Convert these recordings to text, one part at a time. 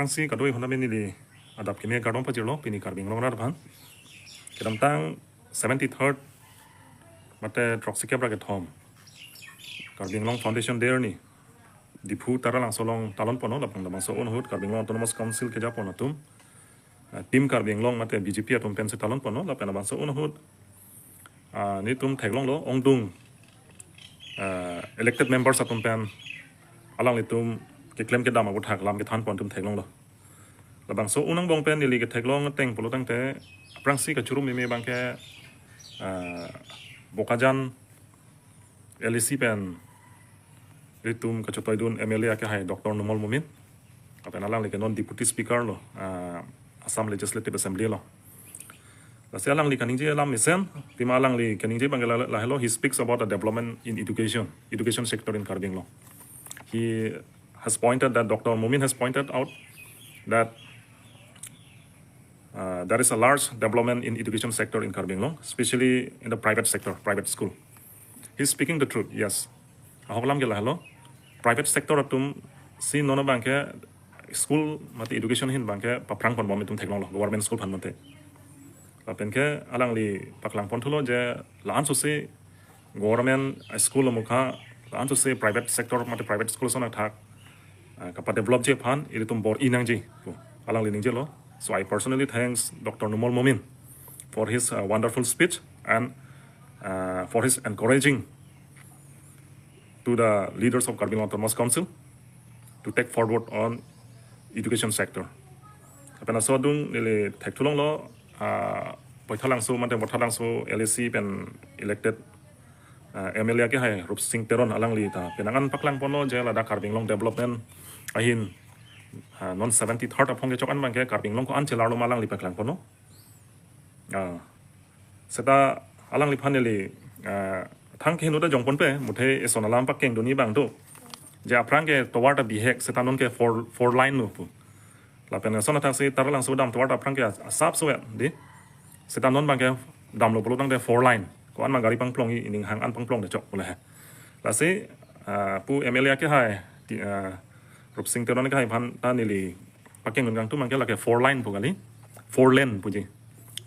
Aphrangsi kadoi honda beni li adap kini gardong pajirlo pini karbing long rar ban kedam tang 73rd mate troxike bracket home karbing long foundation there ni dipu tara lang solong talon pono lapang damang so on hut karbing long autonomous council ke japon atum tim karbing long mate BJP atum pen se talon pono lapang damang so on hut ni tum theglong lo ongdung elected members atum pen alang litum ke claim ke dama gut hak lam ke than pon tum theglong lo labang so unang bong pen ni ke theglong teng polo tang te Aphrangsi ka churum me bang ke bokajan LEC pen ritum ka chotoi dun MLA ke hai Dr. Numol Mumin apen alang li ke non deputy speaker lo Assam Legislative Assembly lo la se alang li Kaningje alam misen pima alang li Kaningje bang la hello he speaks about the development in education sector in Karbing lo he has pointed that Dr. Mumin has pointed out that there is a large development in education sector in Karbing Long, especially in the private sector, private school. He's speaking the truth, yes. Aholam ke lahalo, private sector atum si nono bangke school mati education hin bangke paprang pon bom tum theklong lo government school phan mate. Lapen ke alang li paklang pon thulo je lan so se government school mukha lan so se private sector mati private school sona thak kapa develop je phan ilitum bor Nangji alang li ningje lo. So I personally thanks Dr. Numol Mumin for his wonderful speech and for his encouraging to the leaders of Karbing Autonomous Council to take forward on education sector. Apa naso dung nile tek tulong lo poithalang so mante poithalang so LEC pen elected MLA ke hai rup sing teron alang li ta penangan paklang pono je lada Karbing Long development ahin non 73rd apong ke chokan bangke Karbing Long ko an chelar lo malang li paklang pono seta alang li phaneli thang ke noda jongpon pe muthe esonalam pakeng doni bang do je aprang ke toward the bihek seta non ke four line no pu la pen sona thang se taralang so dam toward aprang ke asap so di seta non bang ke dam lo polo tang de four line ko an ma gari pang plong i ning hang an pang plong de chok pula la se pu MLA ke hai rup sing teron ke hai phan ta nili pakeng ngang tu mangke la ke four line pugali four lane puji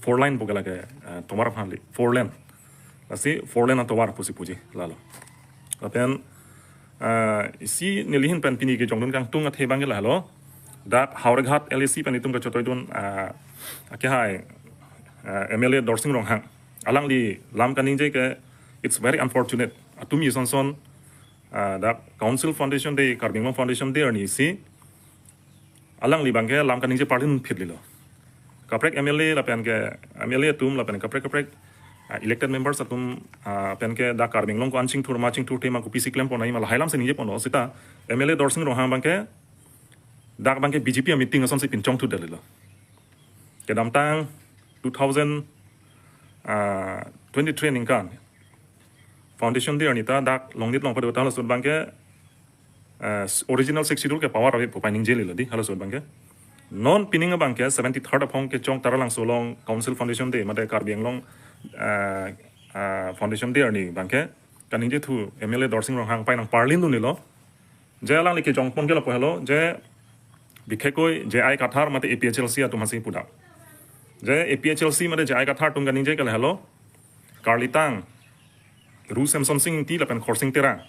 four line pugala ke tomar phan li four lane la se four lane towar pusi puji lalo apen isi nilihin pen pini ke jongdun kang tung athe bang la lo dak haurghat LEC pen itum ka chotoi dun ke hai MLA Dorsing Ronghang alang li lam Kaningje ke it's very unfortunate atum yison the council foundation de Karbing Long foundation de ni si alang li bangke lam Kaningje partin phidlilo kaprek MLA la pen ke MLA tum la pen kaprek elected members atum pen ke da Karbing Long ko anching thur marching thur tema ko PC claim ponai mal hailam se nije pono sita MLA Dorsing Ronghang bangke da bangke BJP meeting ason se pin chong thu delilo ke dam tang 2023 ningkan foundation dia nita dak longnit long pada talas sud bangke original sex schedule ke power ave popai ningje lilo di halos sud bangke non pining bangke 73rd apong ke chong taralang solong council foundation de mate Karbing Long foundation dia ni bangke Kaningje thu MLA Dorsing Ronghang pai nang parlin du nilo je alang like jong pon ke la pohelo je bikhekoi je ai kathar mate APHLC atum hasi puda je APHLC mate je ai kathar tum Kaningje ke la hello karlitang Ru Samson Singh ti lapan khorsing tera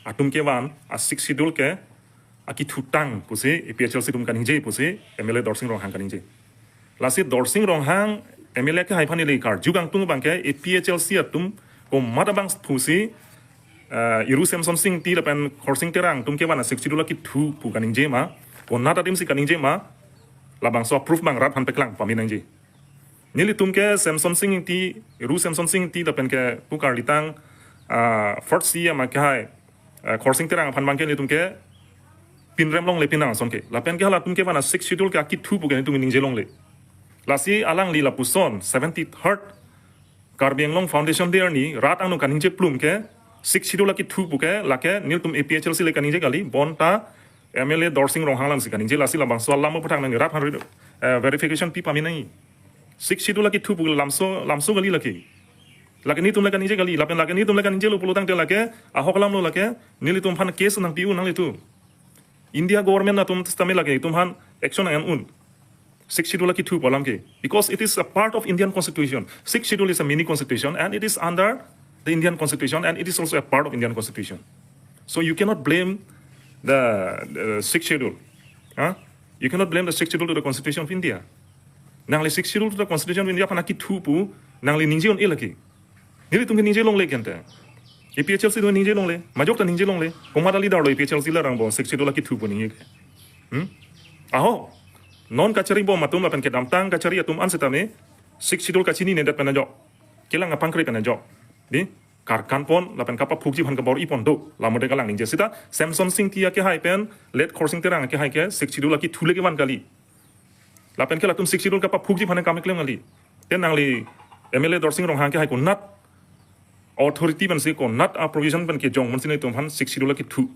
atum ke wan a 6 schedule ke aki thutang puse APHLC tum Kaningje puse MLA Dorsing Ronghang Kaningje lasi Dorsing Ronghang MLA ke haifani le kar jugang tung bangke APHLC atum ko madabang puse Ru Samson Singh ti lapan khorsing terang tum ke wan a 6 schedule ki thu pu Kaningje ma onna ta tim si Kaningje ma labang so approve bang rat han peklang paminangje nili tum ke Samson Singh ti Ru Samson Singh ti lapan ke pukar litang first year ma kai khorsing terang phan bangke ni tumke pinrem long le pinang sonke la pen ke hala tumke bana 6 schedule ka ki thu bugen tum ningje long le lasi alang li la puson 73rd Karbing Long foundation there ni rat anu Kaningje plum ke 6 schedule ki thu buke la ke nil tum APHLC le Kaningje gali bonta MLA Dorsing Ronghang lam si Kaningje lasi la bang so lam putang nang rat verification pi pami nai 6 schedule ki thu bugel lamso gali laki laki ni tum Kaningje gali lapen laki ni tum Kaningje lo pulutang te lake ahok lam lo lake nili tum phan case nang piu nang le tu India government na tum testame lake tum han action ang un. Sixth schedule ki 2 polam ke. Because it is a part of Indian constitution. Sixth schedule is a mini constitution and it is under the Indian constitution and it is also a part of Indian constitution. So you cannot blame the sixth schedule. Huh? You cannot blame the sixth schedule to the constitution of India. Nangli sixth schedule to the constitution of India panaki 2 pu nangli Nangji on ilaki. Nili tumke Nangji long le kente. APHLC do Nangji long le. Majok ta Nangji long le. Komada leader lo APHLC la rang bo sixth schedule ki 2 pu ningi. Aho. Non kacari bom matum lapan ke damtang kacari atum ansetame sixth schedule kacini nendat penajok. Kilang ngapang kri penajok. Di karkan pon lapan kapap phukji bhan ka bor ipon do lamode kalang Nangji sita Samson Singh tia ke hai pen let coursing terang ke hai ke sixth schedule ki thule ke wan kali. Lapan ke latum sixth schedule kapap phukji bhan kam klem ngali. Ten nangli MLA Dorsing Ronghang ke hai ko nat authority ban si ko nat a provision ban ke jong man sin tum han sixth schedule ki thu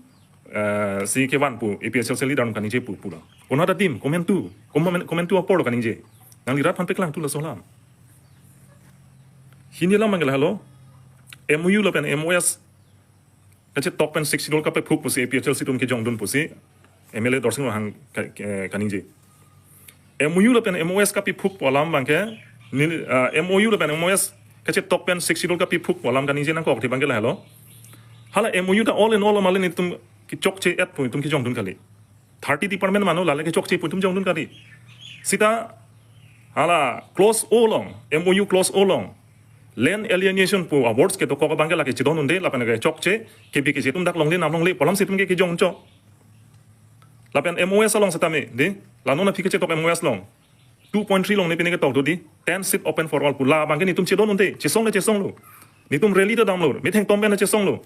si ke wan pu APHLC leader Kaningje pu pula. Kona da tim komen tu apor Kaningje. Nang lirat pan peklang tu la solam. Hinila mangel halo. MOU la pen MOS. Kache top pen 6 dol ka pe phuk pusi APHLC tum ke jong dun pusi. MLA Dorsing hang Kaningje. MOU la pen MOS ka pi phuk polam bangke MOU la pen MOS kache top pen 6 dol ka pi phuk polam Kaningje nang ko okti bangel halo. Hala MOU ta all in all malin tum ki chokche et point tum ki jong dun kali 30 department mano lale ki chokche point tum jong dun kali sita hala close all long MOU close all long land alienation pu awards ke to ko bangela ke chidon unde la panage chokche ke bi ke tum dak long le nam long le polam situm ke ki jong cho la pen MOS long satame de la nona phike che top MOS long 2.3 long ne pine ke tok do di 10 seat open for all pu la bangke ni tum chidon unde chesong lo ni tum rally da dam lo mi theng tom ben chesong lo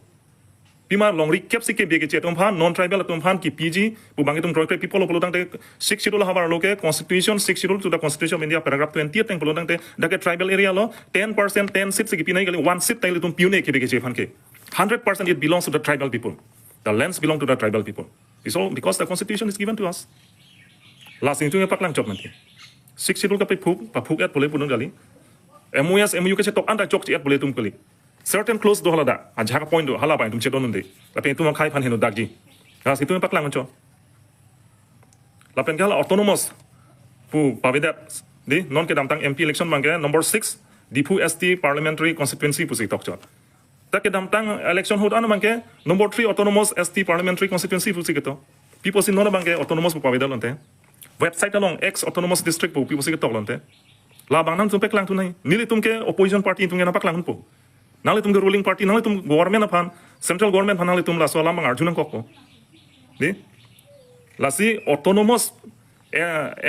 Pima long recap si ke biege che tumphan non tribal tumphan ki PG bu bangi tum troike people polo tang te 6 schedule habar loke constitution 6 schedule to the constitution of India paragraph 20 tang polo tang te dake tribal area lo 10% 10 seats ki pinai gali 1 seat tai tum piune ke biege che phan ke 100% it belongs to the tribal people. The lands belong to the tribal people. It's all because the constitution is given to us. Last thing tu pak lang chop nanti 6 schedule ka pe phuk et pole punun gali MOS MOU ke che tok anda chok che et pole tum kali certain close do halada ajha ka point do hala bai tum chedon unde lapen tum khai phan henu dagji ras itu pak lang cho lapen kala autonomous pu pavidat di non ke damtang MP election mangke number 6 dipu ST parliamentary constituency pu sik tok cho ta ke damtang election hot an mangke number 3 autonomous ST parliamentary constituency pu sik to people sin non mangke autonomous pu pavidat lonte website along ex autonomous district pu people sik tok lonte la bang nam tum pek lang tu nai nili tum ke opposition party tum ke na pak lang pu nali tum ruling party nali tum government aphan central government phan nali tum la solam bang arjunang kokko di lasi autonomous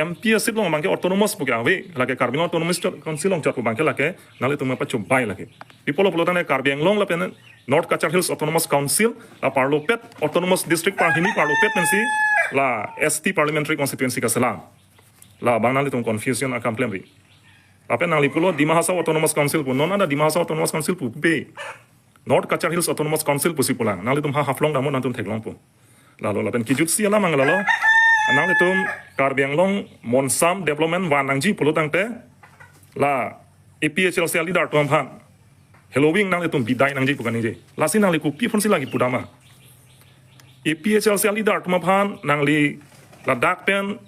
MP asit long bangke autonomous buke ave lage karbing autonomous council long chat bangke lage nali tum pa chubai lage people of lotane karbing long la pen north kachar hills autonomous council la parlopet autonomous district parhini parlopet pensi la ST parliamentary constituency ka salam la bang nali tum confusion accompli apa nang lipulo di Mahasa Autonomous Council pun non ada di Mahasa Autonomous Council pun be North Kachar Hills Autonomous Council pun si pulang nang litum haflong namun nantum teglong pun lalu lapen kijut si ala mang lalu nang litum karbiang long monsam development wan Nangji pulo tangte la APHLC leader tuam phan Halloween nang litum bidai Nangji bukan Nangji lasi nang liku pi pun si lagi pudama APHLC leader tuam phan nang li ladak pen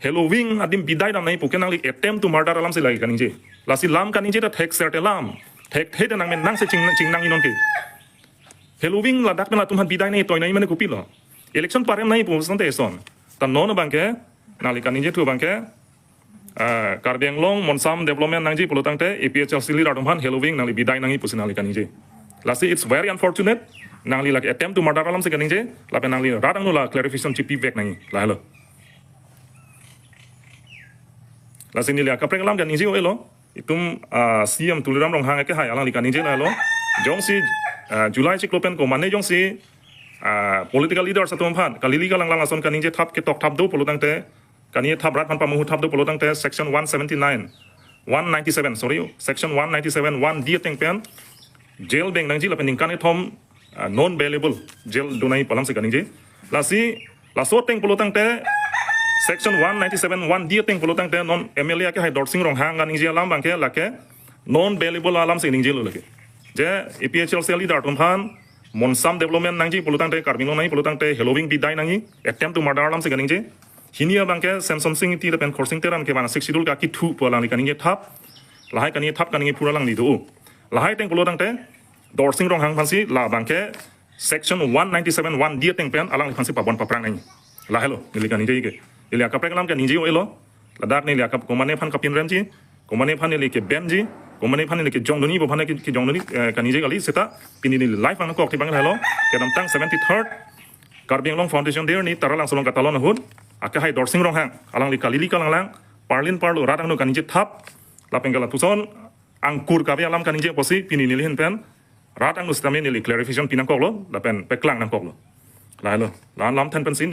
Halloween adim bidai dam nai puken nang li attempt to murder alam se lagi Kaningje lasi lam Kaningje ta thek serte lam thek the nang men nang se ching nang inon ke Halloween la dak pen la tum han bidai nai toy nai mane kupi lo election parem nai pu sante son ta non bangke nang li Kaningje tu bangke karbiang long monsam development Nangji pulo tangte APHLC leader tum han Halloween nang li bidai nang i pusin nang li Kaningje lasi it's very unfortunate nang li like attempt to murder alam se Kaningje la pen nang li radang no la clarification chipi vek nang la hello la sini lihat kaprek alam Kaningje elo itum CM tuliram Ronghang ke hai alang li Kaningje la elo jong si July ciklopen ko mane jong si political leader satum phan kalili kalang lang ason Kaningje thap ke tok thap do polotang te kani thap rat pan pamu thap do polotang te section 197 section 197 1 dia teng pen jail beng Nangji la pen ingkan thom non bailable jail donai palam se Kaningje la si la so teng polotang te Section 197 1 dia teng polotang te non MLA ke hai Dorsing Ronghang Kaningje alam bangke lake non bailable alam se Ningje lo lake je APHLC leader tum phan monsam development Nangji polotang te karbino nai polotang te Halloween bidai nangi attempt to murder alam se Kaningje hinia bangke sensom sing ti pen coursing teran ke mana sik sidul ka ki thu polang ni kaninge thap lahai kaninge thap kaninge puralang ni do lahai teng pulo dang te dorsing ronghang phansi la bangke section 197 1 dia teng pen alang phansi pabon paprang nai lahai lo ni kaninge ke ili akapre kalam kaninge o elo ladak ni akap komane phan kapin remji komane phan ni ke benji komane phan ni ke jongdoni bo phane ki jongdoni kaninge gali seta pini ni life ang ko ti bang halo ke nam tang 73rd Karbing Long Foundation there ni taralang solong katalon hud akahai dorsing ronghang alang li kalili kalang lang parlin parlo radang no kaninje thap lapengala tuson angkur kabe alam kaninje posi pini nilihin pen radang no stamin ni clarification pinang koklo lapen peklang nang koklo la lo lan lam 10%